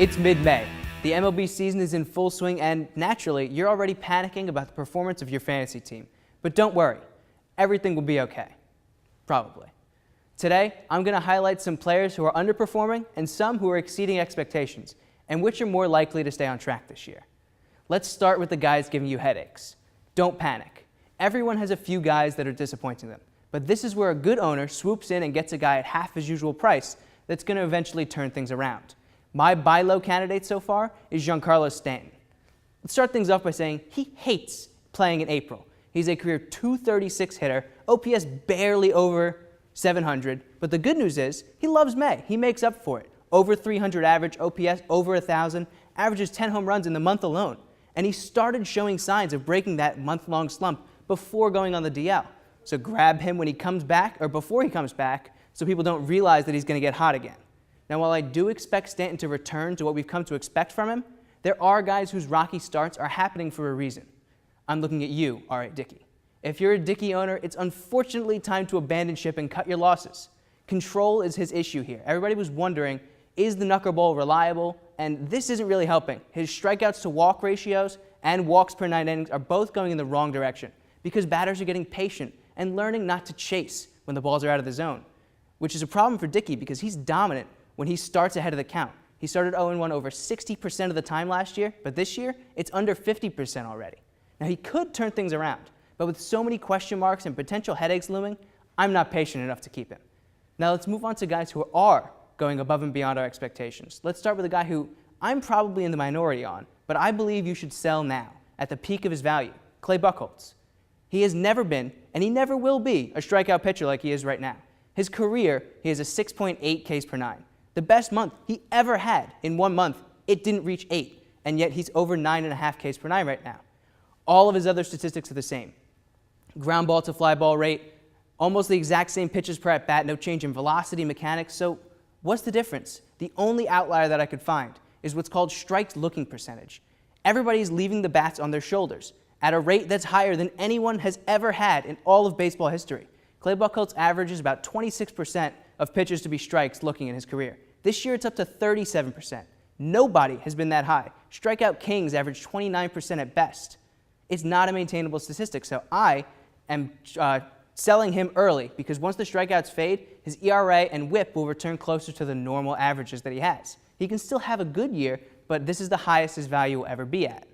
It's mid-May. The MLB season is in full swing and, naturally, you're already panicking about the performance of your fantasy team. But don't worry, everything will be okay. Probably. Today, I'm going to highlight some players who are underperforming and some who are exceeding expectations, and which are more likely to stay on track this year. Let's start with the guys giving you headaches. Don't panic. Everyone has a few guys that are disappointing them, but this is where a good owner swoops in and gets a guy at half his usual price that's going to eventually turn things around. My buy low candidate so far is Giancarlo Stanton. Let's start things off by saying he hates playing in April. He's a career .236 hitter, OPS barely over 700, but the good news is he loves May. He makes up for it. Over 300 average, OPS over 1,000, averages 10 home runs in the month alone. And he started showing signs of breaking that month-long slump before going on the DL. So grab him when he comes back, or before he comes back, so people don't realize that he's going to get hot again. Now, while I do expect Stanton to return to what we've come to expect from him, there are guys whose rocky starts are happening for a reason. I'm looking at you, R.A. Dickey. If you're a Dickey owner, it's unfortunately time to abandon ship and cut your losses. Control is his issue here. Everybody was wondering, is the knuckleball reliable? And this isn't really helping. His strikeouts to walk ratios and walks per 9 innings are both going in the wrong direction because batters are getting patient and learning not to chase when the balls are out of the zone, which is a problem for Dickey because he's dominant when he starts ahead of the count. He started 0-1 over 60% of the time last year, but this year, it's under 50% already. Now, he could turn things around, but with so many question marks and potential headaches looming, I'm not patient enough to keep him. Now, let's move on to guys who are going above and beyond our expectations. Let's start with a guy who I'm probably in the minority on, but I believe you should sell now, at the peak of his value, Clay Buchholz. He has never been, and he never will be, a strikeout pitcher like he is right now. His career, he has a 6.8 Ks per 9. The best month he ever had in 1 month, it didn't reach 8, and yet he's over 9.5 Ks per 9 right now. All of his other statistics are the same. Ground ball to fly ball rate, almost the exact same pitches per at bat, no change in velocity, mechanics. So what's the difference? The only outlier that I could find is what's called strikes looking percentage. Everybody's leaving the bats on their shoulders at a rate that's higher than anyone has ever had in all of baseball history. Clay Buchholz averages about 26% of pitches to be strikes looking in his career. This year it's up to 37%. Nobody has been that high. Strikeout kings average 29% at best. It's not a maintainable statistic, so I am selling him early because once the strikeouts fade, his ERA and WHIP will return closer to the normal averages that he has. He can still have a good year, but this is the highest his value will ever be at.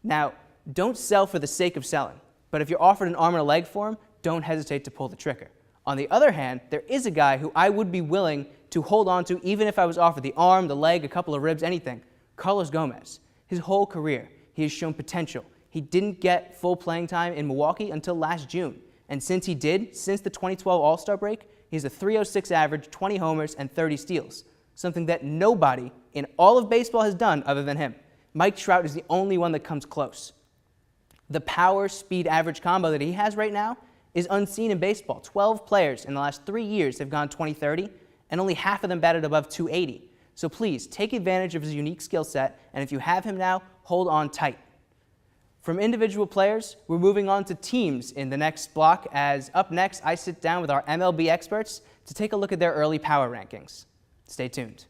Now, don't sell for the sake of selling, but if you're offered an arm and a leg for him, don't hesitate to pull the trigger. On the other hand, there is a guy who I would be willing to hold on to even if I was offered the arm, the leg, a couple of ribs, anything. Carlos Gomez. His whole career, he has shown potential. He didn't get full playing time in Milwaukee until last June. And since he did, since the 2012 All-Star break, he has a .306 average, 20 homers, and 30 steals, something that nobody in all of baseball has done other than him. Mike Trout is the only one that comes close. The power-speed average combo that he has right now is unseen in baseball. 12 players in the last 3 years have gone 20-30, and only half of them batted above 280. So please, take advantage of his unique skill set, and if you have him now, hold on tight. From individual players, we're moving on to teams in the next block, as up next, I sit down with our MLB experts to take a look at their early power rankings. Stay tuned.